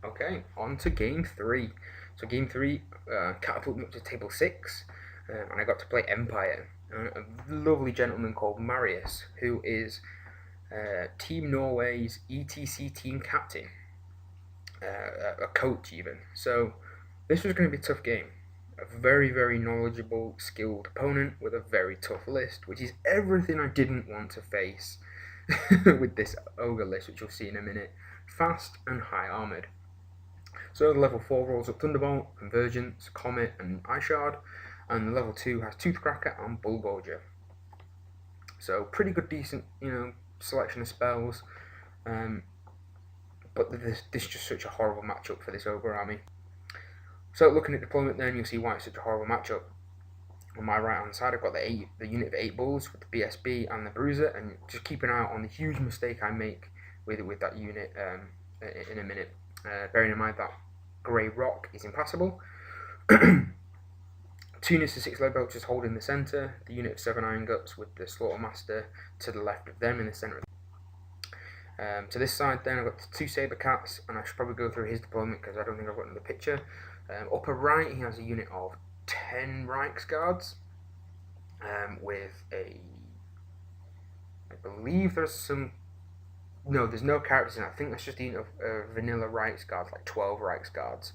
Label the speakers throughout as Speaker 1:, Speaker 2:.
Speaker 1: Okay, on to game 3. So game 3 catapulted me up to table 6, and I got to play Empire. A lovely gentleman called Marius, who is Team Norway's ETC team captain, a coach even. So this was going to be a tough game. A very, very knowledgeable, skilled opponent with a very tough list, which is everything I didn't want to face with this ogre list, which you'll see in a minute. Fast and high armoured. So the level 4 rolls up Thunderbolt, Convergence, Comet, and Eye Shard, and the level 2 has Toothcracker and Bullgorger. So pretty good, decent, selection of spells. But this is just such a horrible matchup for this ogre army. So looking at deployment, then you'll see why it's such a horrible matchup. On my right hand side, I've got the unit of 8 bulls with the BSB and the Bruiser, and just keep an eye out on the huge mistake I make with that unit in a minute. Bearing in mind that grey rock is impassable. 2 units of 6 lead belchers holding the centre, the unit of 7 iron guts with the Slaughtermaster to the left of them in the centre. To this side then I've got 2 saber cats, and I should probably go through his deployment because I don't think I've got another picture. Upper right he has a unit of 10 Reichsguards with a, I believe there's some, no, there's no characters in it. I think that's just a unit of vanilla Reichsguards, like 12 Reichsguards.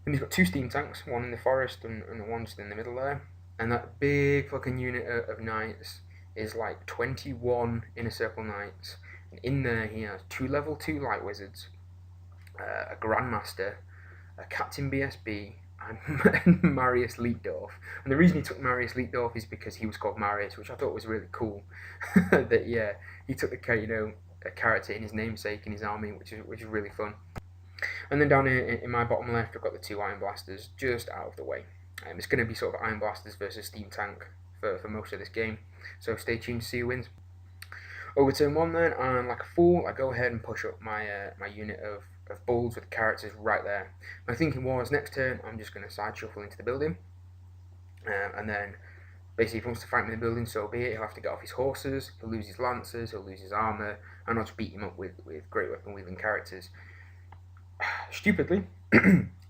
Speaker 1: Then he's got 2 steam tanks, one in the forest and one just in the middle there. And that big fucking unit of knights is like 21 inner circle knights. And in there he has 2 level 2 light wizards, a grandmaster, a captain BSB, and Marius Leitdorf. And the reason he took Marius Leitdorf is because he was called Marius, which I thought was really cool. That yeah, he took the a character in his namesake in his army, which is really fun. And then down here in my bottom left, I've got the 2 Iron Blasters just out of the way. It's going to be sort of Iron Blasters versus Steam Tank for most of this game, so stay tuned to see who wins. Over turn 1 then, and like a fool, I go ahead and push up my my unit of bulls with characters right there. My thinking was, next turn, I'm just going to side shuffle into the building, and then basically if he wants to fight me in the building, so be it. He'll have to get off his horses, he'll lose his lancers, he'll lose his armour, and I'll just beat him up with great weapon wielding characters. Stupidly,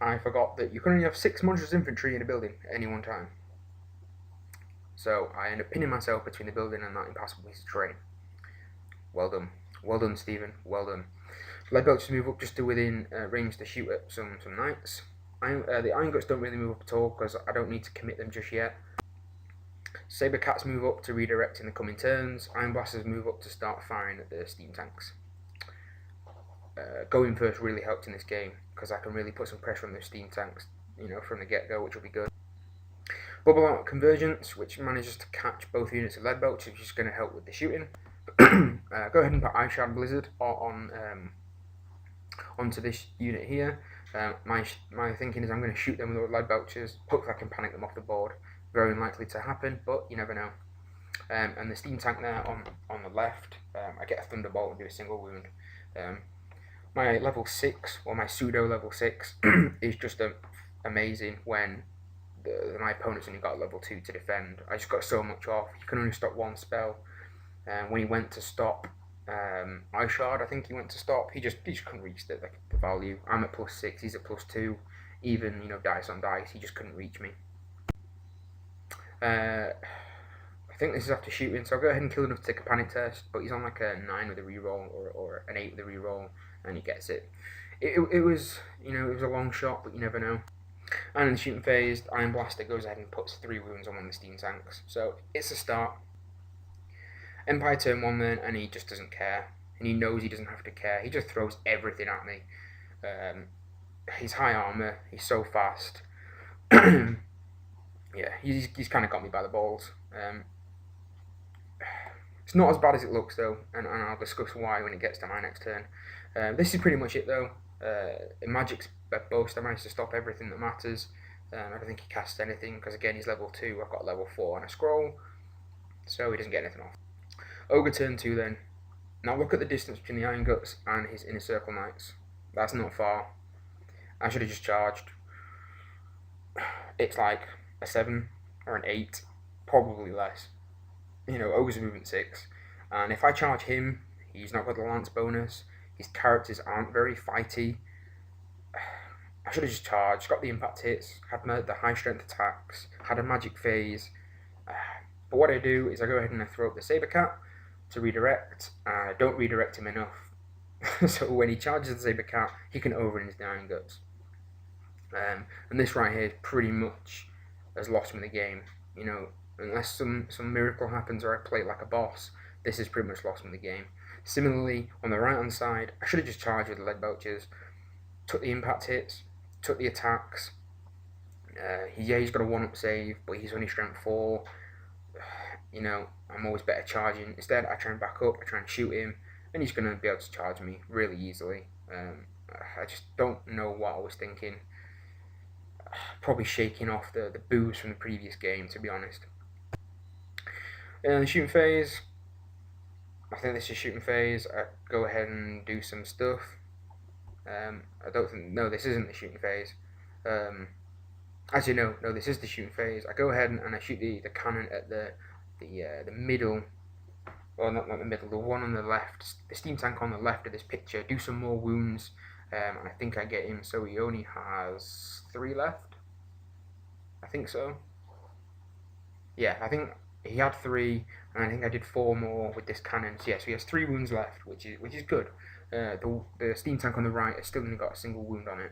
Speaker 1: I forgot that you can only have 6 monstrous infantry in a building at any one time. So I end up pinning myself between the building and that impassable piece of terrain. Well done, Stephen. Well done. Lead belchers move up just to within range to shoot at some knights. The iron guts don't really move up at all because I don't need to commit them just yet. Saber cats move up to redirect in the coming turns. Iron blasters move up to start firing at the steam tanks. Going first really helped in this game because I can really put some pressure on those steam tanks, from the get-go, which will be good. Bubble out Convergence, which manages to catch both units of lead belch, which is going to help with the shooting. Go ahead and put Eye Shard Blizzard onto this unit here. My thinking is I'm going to shoot them with lead belchers. Hopefully I can panic them off the board. Very unlikely to happen, but you never know. And the steam tank there on the left, I get a Thunderbolt and do a single wound. My level 6, or my pseudo level 6, is just amazing when my opponent's only got a level 2 to defend. I just got so much off. You can only stop 1 spell. When he went to stop Eye Shard, I think he went to stop, he just couldn't reach the value. I'm at +6, he's at +2. Even, dice on dice, he just couldn't reach me. I think this is after shooting, so I'll go ahead and kill enough to take a panic test, but he's on like a 9 with a reroll, or an 8 with a reroll, and he gets it. It was, it was a long shot, but you never know. And in the shooting phase, Iron Blaster goes ahead and puts 3 wounds on one of the steam tanks, so it's a start. Empire turn 1 then, and he just doesn't care, and he knows he doesn't have to care, he just throws everything at me. He's high armour, he's so fast. Yeah, he's kind of got me by the balls. It's not as bad as it looks though, and I'll discuss why when it gets to my next turn. This is pretty much it though. In Magic's boast, I managed to stop everything that matters. I don't think he casts anything because again he's level 2, I've got level 4 and a scroll, so he doesn't get anything off. Ogre turn 2 then. Now look at the distance between the Iron Guts and his Inner Circle Knights. That's not far. I should have just charged. It's like a 7 or an 8, probably less. Ogre's movement 6, and if I charge him, he's not got the lance bonus. His characters aren't very fighty. I should have just charged, got the impact hits, had the high strength attacks, had a magic phase. But what I do is I go ahead and I throw up the Saber Cat to redirect. I don't redirect him enough. So when he charges the Saber Cat, he can over into the Iron Guts. And this right here pretty much has lost me the game. You know, unless some miracle happens or I play it like a boss, this has pretty much lost me the game. Similarly, on the right hand side, I should have just charged with the lead belchers, took the impact hits, took the attacks. He's got a 1-up save, but he's only strength 4. You know, I'm always better charging. Instead, I try and back up, I try and shoot him, and he's going to be able to charge me really easily. I just don't know what I was thinking. Probably shaking off the boos from the previous game, to be honest. The shooting phase, I think this is shooting phase. I go ahead and do some stuff. I don't think, no, this isn't the shooting phase. Actually, no, this is the shooting phase. I go ahead and I shoot the cannon at the middle, well, not the middle, the one on the left, the steam tank on the left of this picture. Do some more wounds, and I think I get him. So he only has 3 left. I think so. Yeah, I think he had 3, and I think I did 4 more with this cannon. So yeah, so he has 3 wounds left, which is good. The steam tank on the right has still only got a single wound on it,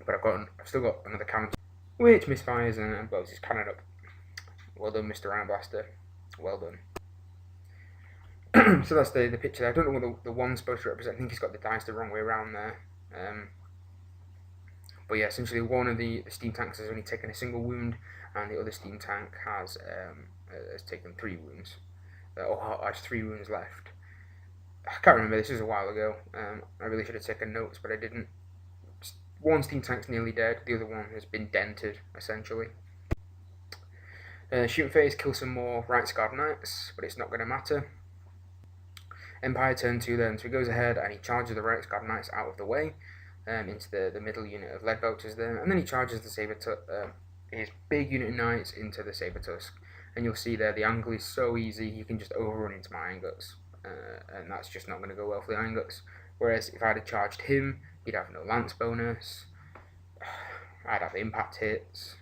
Speaker 1: but I've still got another cannon, which misfires and blows his cannon up. Well done, Mr. Iron Blaster. Well done. So that's the picture there. I don't know what the one's supposed to represent. I think he's got the dice the wrong way around there. But yeah, essentially one of the steam tanks has only taken a single wound, and the other steam tank has taken 3 wounds. Or has 3 wounds left. I can't remember, this was a while ago. I really should have taken notes, but I didn't. One steam tank's nearly dead, the other one has been dented, essentially. Shooting phase, kill some more Right Scarred Knights, but it's not going to matter. Empire turn 2 then, so he goes ahead and he charges the Right Scarred Knights out of the way, into the middle unit of Lead Belchers there, and then he charges the his big unit of Knights into the Saber Tusk. And you'll see there, the angle is so easy, you can just overrun into my Iron Guts. And that's just not going to go well for the Iron Guts. Whereas if I'd have charged him, he'd have no lance bonus, I'd have the impact hits.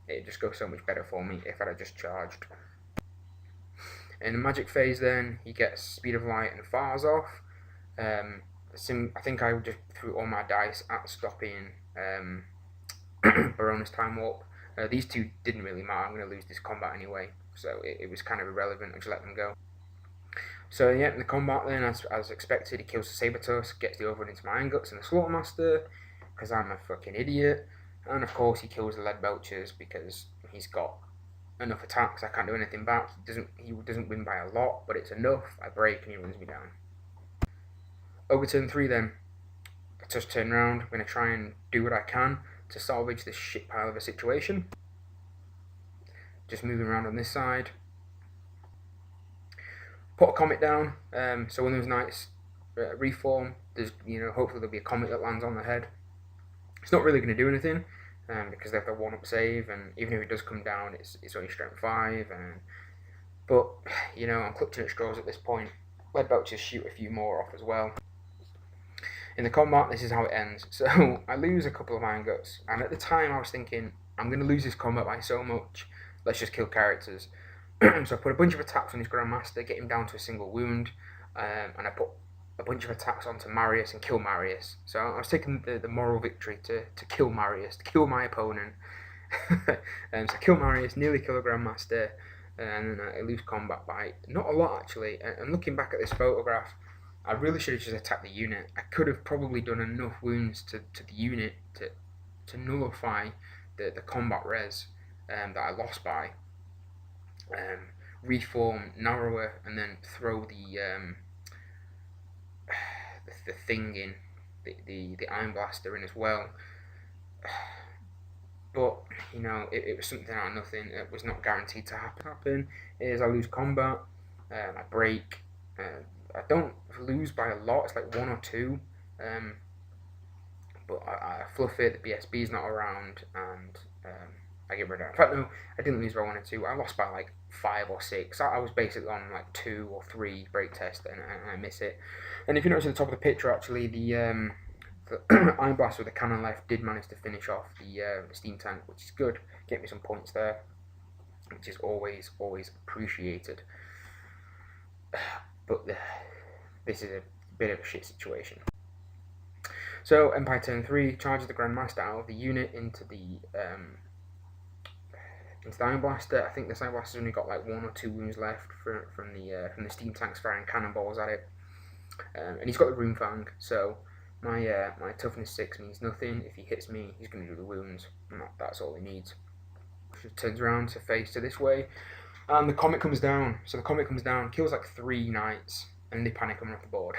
Speaker 1: It'd just go so much better for me if I'd have just charged. In the magic phase then, he gets Speed of Light and Fars off. I think I just threw all my dice at stopping Baroness Time Warp. These 2 didn't really matter, I'm going to lose this combat anyway, so it was kind of irrelevant, I just let them go. So yeah, in the combat then, as expected, he kills the Saber Tusk, gets the overrun into my Iron Guts and the Slaughtermaster, because I'm a fucking idiot. And of course he kills the Lead Belchers because he's got enough attacks, I can't do anything back. He doesn't win by a lot, but it's enough. I break and he runs me down. Ogre turn 3 then. I just turn around, I'm going to try and do what I can to salvage this shit pile of a situation. Just moving around on this side. Put a comet down, so when those knights reform, there's, hopefully there'll be a comet that lands on their head. It's not really going to do anything, because they have the 1-up save, and even if it does come down, it's only strength 5. But I'm clutching at straws at this point. Lead Belchers shoot a few more off as well. In the combat, this is how it ends. So I lose a couple of Iron Guts, and at the time I was thinking, I'm going to lose this combat by so much. Let's just kill characters. So I put a bunch of attacks on his Grandmaster, get him down to a single wound, and I put a bunch of attacks onto Marius and kill Marius. So I was taking the moral victory to kill Marius, to kill my opponent. So kill Marius, nearly kill a Grandmaster, and then I lose combat by not a lot actually. And looking back at this photograph, I really should have just attacked the unit. I could have probably done enough wounds to the unit to nullify the combat res that I lost by. Reform narrower and then throw the thing in, the Iron Blaster in as well. But it was something out of nothing. It was not guaranteed to happen. Is I lose combat, I break. I don't lose by a lot. It's like 1 or 2. But I fluff it. The BSB is not around, and I get rid of it. In fact, no, I didn't lose by 1 or 2. I lost by like 5 or 6. I was basically on like 2 or 3 break test, and I miss it. And if you notice at the top of the picture, actually, the the Iron Blast with the cannon left did manage to finish off the steam tank, which is good. Get me some points there, which is always appreciated. But this is a bit of a shit situation. So Empire turn 3 charges the Grandmaster out of the unit into the Iron Blaster. I think the Iron Blaster's only got like 1 or 2 wounds left from the steam tanks firing cannonballs at it, and he's got the Rune Fang. So my toughness 6 means nothing. If he hits me, he's going to do the wounds, and that's all he needs. He turns around to face to this way, and the comet comes down. So the comet comes down, kills like 3 knights, and they panic and run off the board.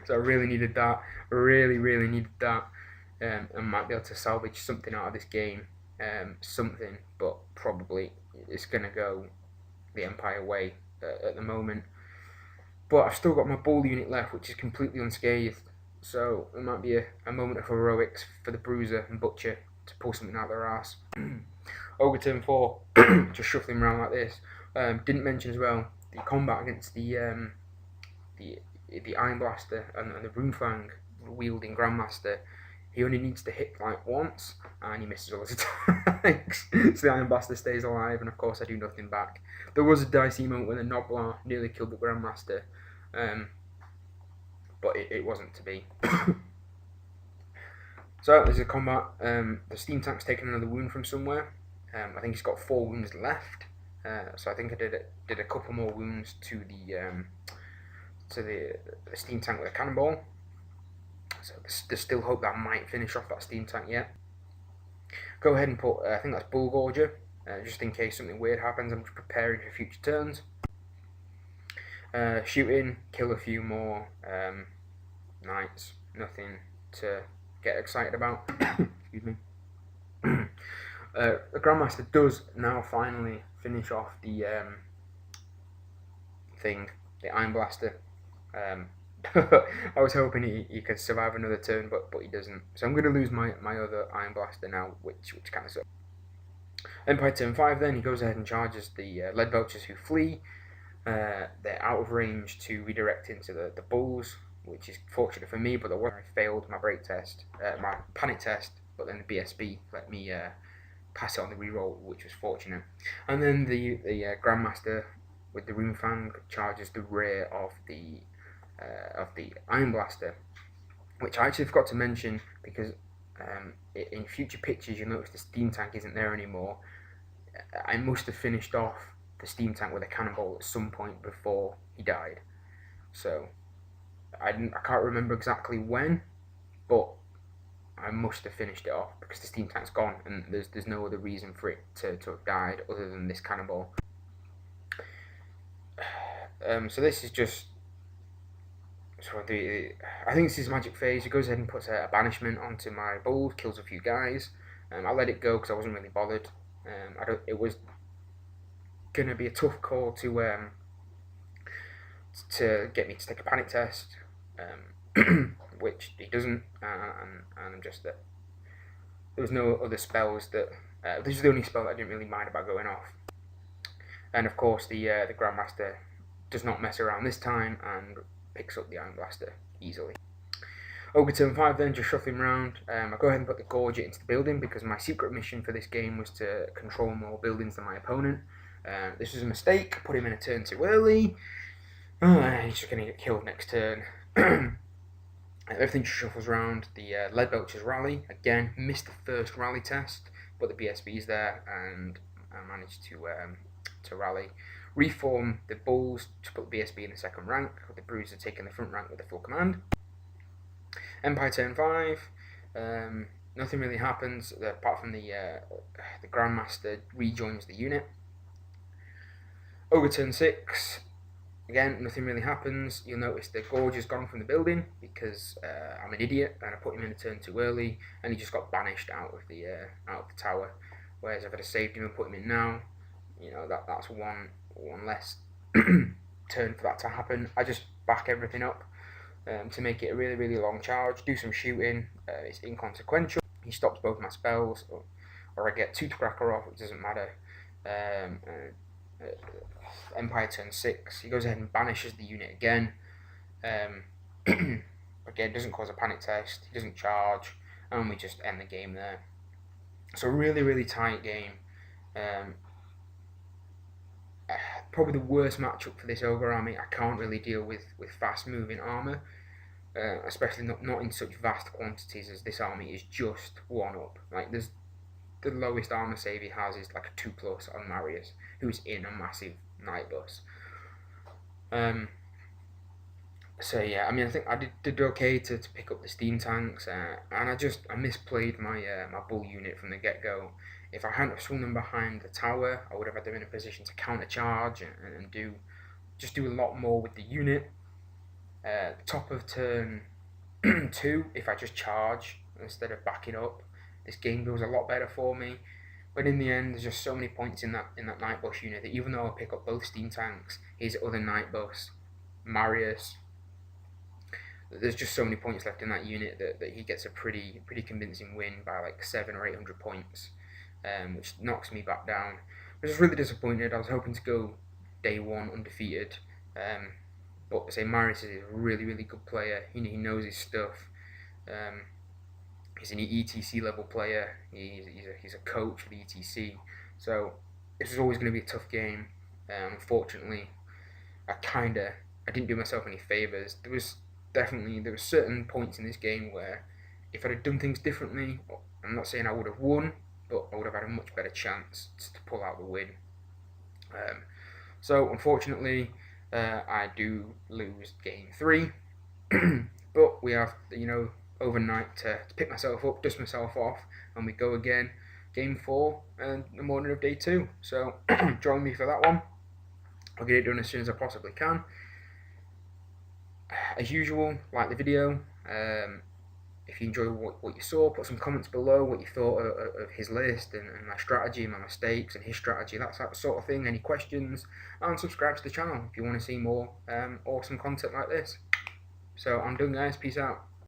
Speaker 1: So I really needed that. Really needed that. I might be able to salvage something out of this game. Something, but probably it's going to go the Empire way at the moment. But I've still got my bull unit left, which is completely unscathed. So it might be a moment of heroics for the Bruiser and Butcher to pull something out of their ass. Ogre turn 4, just shuffling around like this. Didn't mention as well the combat against the Iron Blaster and the Rune Fang wielding Grandmaster. He only needs to hit like once, and he misses all his attacks. So the Iron Blaster stays alive, and of course I do nothing back. There was a dicey moment when the Noblar nearly killed the Grandmaster, but it wasn't to be. So there's a combat. The steam tank's taken another wound from somewhere. I think he's got 4 wounds left. So I think I did a couple more wounds to the steam tank with a cannonball. So there's still hope that I might finish off that steam tank yet. Go ahead and put, I think that's Bull Gorger, just in case something weird happens. I'm just preparing for future turns. Shoot in, kill a few more knights. Nothing to get excited about. Excuse me. The Grandmaster does now finally finish off the Iron Blaster. I was hoping he could survive another turn, but he doesn't. So I'm going to lose my other Iron Blaster now, which kind of sucks. Empire turn 5 then, he goes ahead and charges the Lead Belchers who flee. They're out of range to redirect into the Bulls, which is fortunate for me, but I failed my break test, my panic test, but then the BSB let me pass it on the reroll, which was fortunate. And then the Grandmaster with the Rune Fang charges the rear of the Iron Blaster, which I actually forgot to mention because in future pictures you'll notice the steam tank isn't there anymore. I must have finished off the steam tank with a cannonball at some point before he died, so I can't remember exactly when, but I must have finished it off because the steam tank's gone and there's no other reason for it to have died other than this cannonball. So this is just I think this is magic phase. He goes ahead and puts a banishment onto my bull, kills a few guys. I let it go because I wasn't really bothered. It was gonna be a tough call to get me to take a panic test, which he doesn't, and I'm just that there was no other spells that this is the only spell that I didn't really mind about going off. And of course the Grandmaster does not mess around this time and picks up the Iron Blaster easily. Ogre turn 5 then, just shuffling around. I go ahead and put the Gorget into the building because my secret mission for this game was to control more buildings than my opponent. This was a mistake, put him in a turn too early. He's just going to get killed next turn. Everything shuffles around. The Lead Belchers rally. Again, missed the first rally test, but the BSB's there and I managed to rally. Reform the Bulls to put the BSB in the second rank, with the Bruiser taking the front rank with the full command. Empire turn 5, nothing really happens apart from the Grandmaster rejoins the unit. Ogre turn 6, again nothing really happens. You'll notice the Gorge has gone from the building because I'm an idiot and I put him in a turn too early and he just got banished out of the tower. Whereas if I'd have saved him and put him in now, you know, that's one less turn for that to happen. I just back everything up to make it a really long charge, do some shooting. It's inconsequential. He stops both my spells, or I get 2 to cracker off, it doesn't matter. Empire turn 6, he goes ahead and banishes the unit again. again, doesn't cause a panic test, he doesn't charge, and we just end the game there. So really, really tight game. Probably the worst matchup for this Ogre army. I can't really deal with fast moving armour, especially not in such vast quantities as this army is just 1-up. Like, there's the lowest armour save he has is like a 2+ on Marius, who's in a massive night bus. So yeah, I mean, I think I did okay to pick up the steam tanks, and I misplayed my my bull unit from the get-go. If I hadn't have swung them behind the tower, I would have had them in a position to counter-charge and do a lot more with the unit. Top of turn 2, if I just charge instead of backing up, this game goes a lot better for me. But in the end, there's just so many points in that night bus unit that even though I pick up both steam tanks, his other night bus, Marius, there's just so many points left in that unit that he gets a pretty convincing win by like 700 or 800 points, which knocks me back down. I was just really disappointed. I was hoping to go day 1 undefeated, but I say Marius is a really good player. He knows his stuff. He's an ETC level player. He's a coach for the ETC, so this was always going to be a tough game. Unfortunately, I didn't do myself any favors. There were certain points in this game where if I'd have done things differently, I'm not saying I would have won, but I would have had a much better chance to pull out the win. So unfortunately, I do lose game 3, but we have overnight to pick myself up, dust myself off, and we go again, game 4 and the morning of day 2. So join me for that one. I'll get it done as soon as I possibly can. As usual, like the video. If you enjoy what you saw, put some comments below what you thought of his list and my strategy and my mistakes and his strategy, that sort of thing. Any questions, and subscribe to the channel if you want to see more awesome content like this. So I'm done, guys. Peace out.